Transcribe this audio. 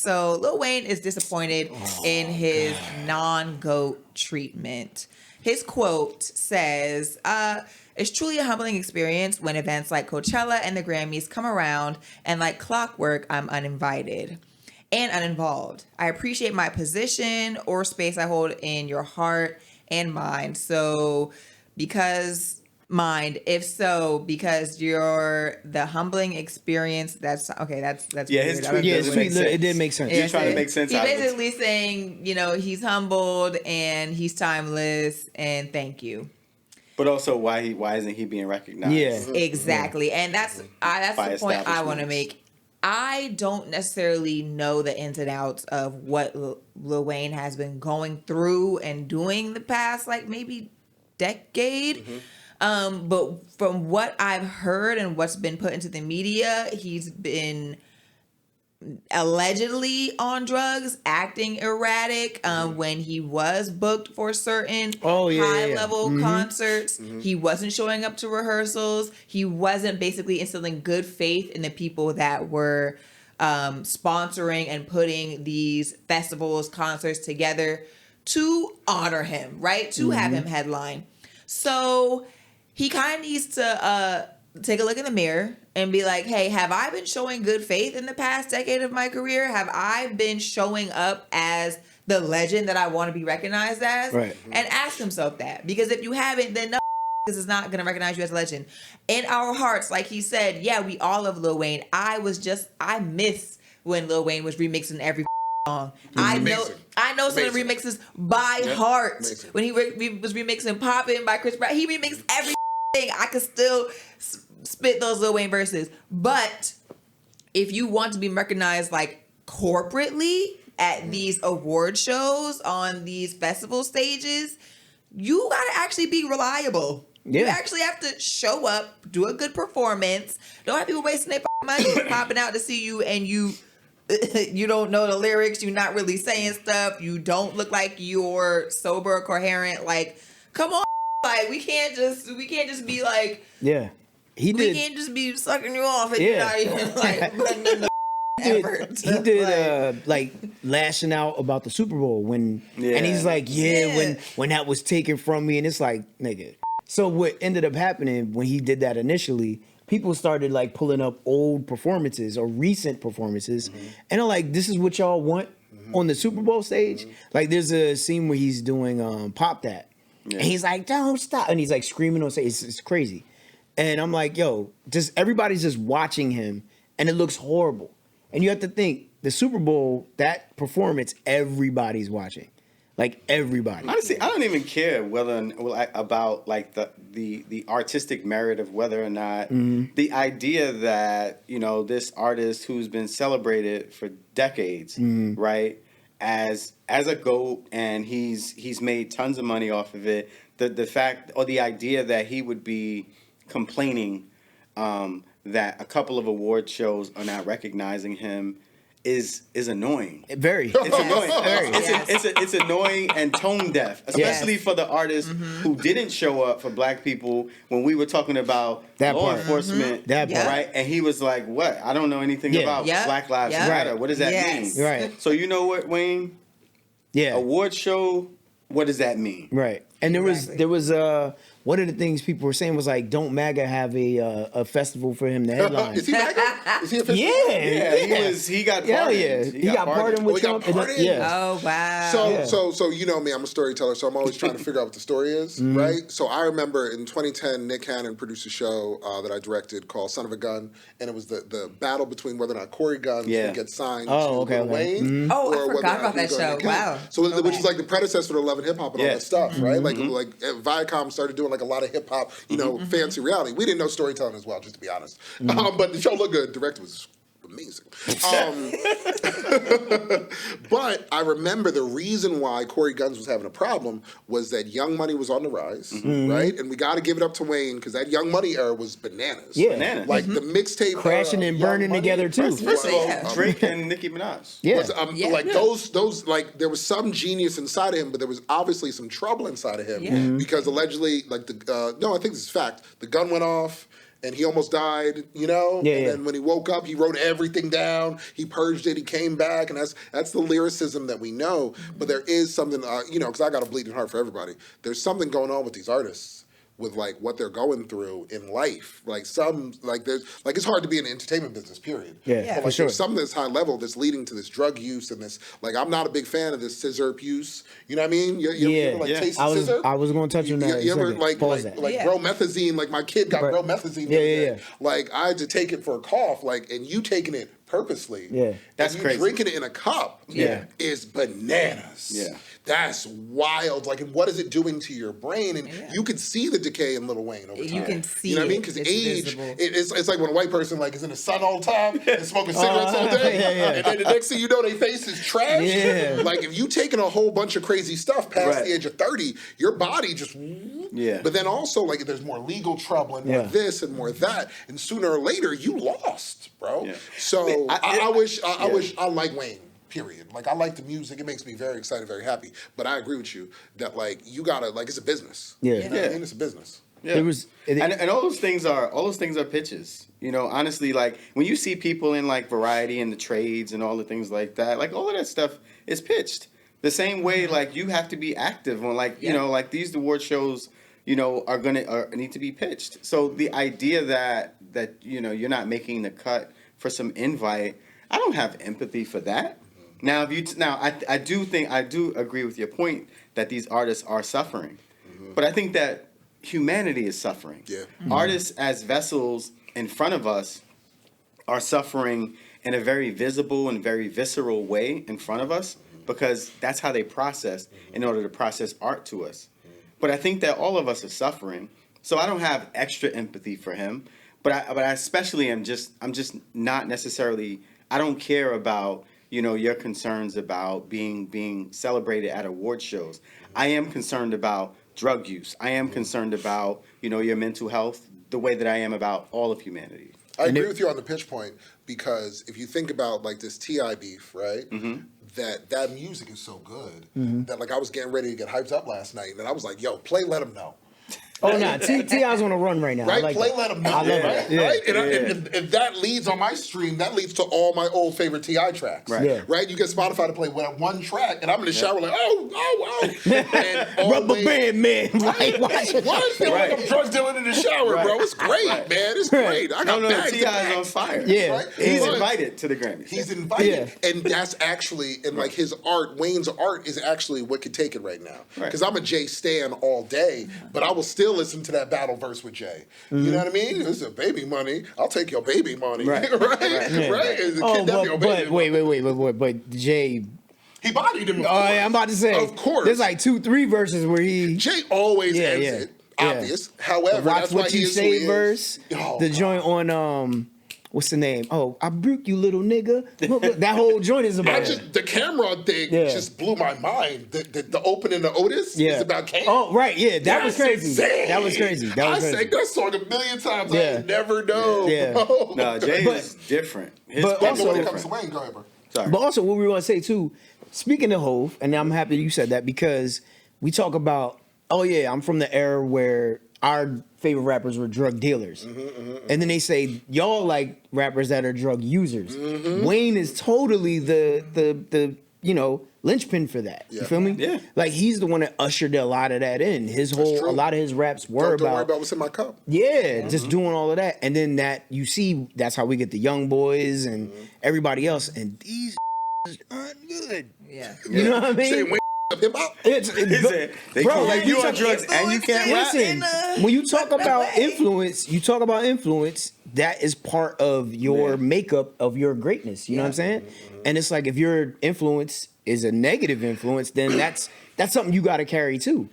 So Lil Wayne is disappointed in his non-GOAT treatment. His quote says, it's truly a humbling experience when events like Coachella and the Grammys come around, and like clockwork, I'm uninvited and uninvolved. I appreciate my position or space I hold in your heart and mind. So because you're the humbling experience. That's okay. That's yeah. weird. His tweet it did make sense. He's trying to make sense. He's out of it. basically saying, he's humbled and he's timeless, and thank you. But also, why isn't he being recognized? Yeah, exactly. And that's the point I want to make. I don't necessarily know the ins and outs of what Lil Wayne has been going through and doing the past, like maybe decade. But from what I've heard and what's been put into the media, he's been allegedly on drugs, acting erratic. When he was booked for certain high-level concerts, he wasn't showing up to rehearsals. He wasn't basically instilling good faith in the people that were sponsoring and putting these festivals, concerts together to honor him, right? To have him headline. So he kind of needs to take a look in the mirror and be like, hey, have I been showing good faith in the past decade of my career? Have I been showing up as the legend that I want to be recognized as? Right. And ask himself that. Because if you haven't, then no, this is not going to recognize you as a legend. In our hearts, like he said, yeah, we all love Lil Wayne. I miss when Lil Wayne was remixing every song. I know some of the remixes by heart. Amazing. When he was remixing Poppin' by Chris Brown, he remixed everything. I could still spit those Lil Wayne verses. But if you want to be recognized like corporately at these award shows, on these festival stages, you gotta actually be reliable. Yeah. You actually have to show up, do a good performance. Don't have people wasting their money popping out to see you, and you don't know the lyrics. You're not really saying stuff. You don't look like you're sober or coherent. Like, come on. Like, we can't just be like, yeah, we can't just be sucking you off and you're not even like putting in the effort. He did like lashing out about the Super Bowl and he's like, when that was taken from me, and it's like, nigga. So what ended up happening when he did that initially, people started like pulling up old performances or recent performances, and they're like, this is what y'all want on the Super Bowl stage. Like, there's a scene where he's doing Pop That. Yeah. And he's like, don't stop. And he's like screaming on stage. It's crazy. And I'm like, yo, everybody's just watching him, and it looks horrible. And you have to think, the Super Bowl, that performance, everybody's watching. Like, everybody. Honestly, I don't even care about like the artistic merit of whether or not the idea that, this artist who's been celebrated for decades, right? As a GOAT, and he's made tons of money off of it. The fact or the idea that he would be complaining that a couple of award shows are not recognizing him is annoying. Very. It's annoying. It's annoying and tone deaf, especially for the artists who didn't show up for Black people when we were talking about that law part. enforcement, that part. right? And he was like, "What? I don't know anything about Black Lives Matter. What does that mean?" Right. So you know what, Wayne? Yeah. Award show. What does that mean? Right. And there was one of the things people were saying was like, don't MAGA have a festival for him to headline? Is he MAGA? Is he a festival? Yeah. He got pardoned. Yeah. He got pardoned with Trump. Yeah. Oh, wow. So you know me, I'm a storyteller, so I'm always trying to figure out what the story is, right? So I remember in 2010, Nick Cannon produced a show that I directed called Son of a Gun, and it was the battle between whether or not Corey Guns would get signed to Lil Wayne. Oh, I forgot about that show. Wow. So which is like the predecessor to Love and Hip Hop and all that stuff, right? Like Viacom started doing like a lot of hip hop, fancy reality. We didn't know storytelling as well, just to be honest. But the show looked good. Director was amazing. But I remember the reason why Corey Guns was having a problem was that Young Money was on the rise, right? And we got to give it up to Wayne because that Young Money era was bananas. Yeah. Bananas. Like the mixtape crashing and burning together too. First of all, Drake and Nicki Minaj. Like those like there was some genius inside of him, but there was obviously some trouble inside of him because allegedly, like I think this is fact. The gun went off. and he almost died, you know? Yeah, and yeah. then when he woke up, he wrote everything down. He purged it. He came back, and that's the lyricism that we know. But there is something, you know, because I got a bleeding heart for everybody. There's something going on with these artists. With like what they're going through in life, like there's it's hard to be in the entertainment business, period. Yeah, but for sure. There's something that's high level that's leading to this drug use and this. Like I'm not a big fan of this scissor use. You know what I mean? You ever like taste scissor? I was going to touch on that. You ever like bromethazine? Like my kid got bromethazine. Yeah. Like I had to take it for a cough. Like and you taking it purposely. Yeah, that's crazy. Drinking it in a cup. Is bananas. Yeah. That's wild. Like, and what is it doing to your brain? And you can see the decay in Lil Wayne over time. You can see. You know what I mean? Because age, it's like when a white person like is in the sun all the time and smoking cigarettes all day, and then the next thing you know, their face is trash. Yeah. Like if you taking a whole bunch of crazy stuff past the age of 30, your body just But then also like if there's more legal trouble and more this and more that, and sooner or later you lost, bro. Yeah. So I wish I like Wayne. Period. Like I like the music; it makes me very excited, very happy. But I agree with you that like you gotta like it's a business. Yeah, you know what I mean, it's a business. Yeah, and all those things are pitches. You know, honestly, like when you see people in like Variety and the trades and all the things like that, like all of that stuff is pitched. The same way, like you have to be active on like you know like these award shows. You know, are need to be pitched. So the idea that you know you're not making the cut for some invite, I don't have empathy for that. Now, I do agree with your point that these artists are suffering, but I think that humanity is suffering. Yeah, artists as vessels in front of us are suffering in a very visible and very visceral way in front of us because that's how they process in order to process art to us. But I think that all of us are suffering, so I don't have extra empathy for him. But I especially I'm just not necessarily. I don't care about. You know, your concerns about being celebrated at award shows. I am concerned about drug use. I am concerned about, you know, your mental health, the way that I am about all of humanity. I agree with you on the pitch point because if you think about like this T.I. beef, right? That music is so good that like I was getting ready to get hyped up last night and I was like, yo, play Let 'Em Know. Oh, no. T.I.'s on a run right now. Right? I like Play that. Let 'Em Know. I love Right? it. Yeah. Right? And if that leads on my stream, that leads to all my old favorite T.I. tracks. Right. Yeah. Right? You get Spotify to play one track, and I'm in the shower like, oh. And Rubber band man. Like, Why I feel like I'm drug dealing in the shower, bro? It's great, man. It's great. I got bags to T.I.'s bags. on fire. Yeah. Right? He's invited to the Grammys. He's invited, and that's actually, and like his art, Wayne's art is actually what could take it right now. Because I'm a Jay stan all day, but I will still listen to that battle verse with Jay. You know what I mean? It's a baby money. I'll take your baby money. Right? Right? But wait. But Jay. He bodied him. Oh, yeah, I'm about to say. Of course. There's like 2-3 verses where he. Jay always ends it. Obvious. However, Watch that's What why You Say verse. Oh, the joint on what's the name? Oh, I broke you, little nigga. That whole joint is about the Cameron thing just blew my mind. The opening to Otis is about Cam. Oh, right, yeah. That was crazy. Insane. That was crazy. I sang that song a million times. I never know. Bro. No, Jay is different. But also, when it comes to Wayne, go ahead, bro. Sorry. But also, what we want to say too, speaking of Hov, and I'm happy you said that because we talk about, I'm from the era where our favorite rappers were drug dealers. And then they say, y'all like rappers that are drug users. Wayne is totally the linchpin for that. You feel me? Yeah. Like he's the one that ushered a lot of that in. A lot of his raps were Don't worry about what's in my cup. Yeah, just doing all of that. And then that you see that's how we get the young boys and everybody else. And these aren't good. Yeah. You know what I mean? Saying Wayne hip hop. Bro, like you on drugs and you can't rap. Listen, when you talk about influence, that is part of your makeup of your greatness. You know what I'm saying? And it's like if your influence is a negative influence, then that's something you got to carry too.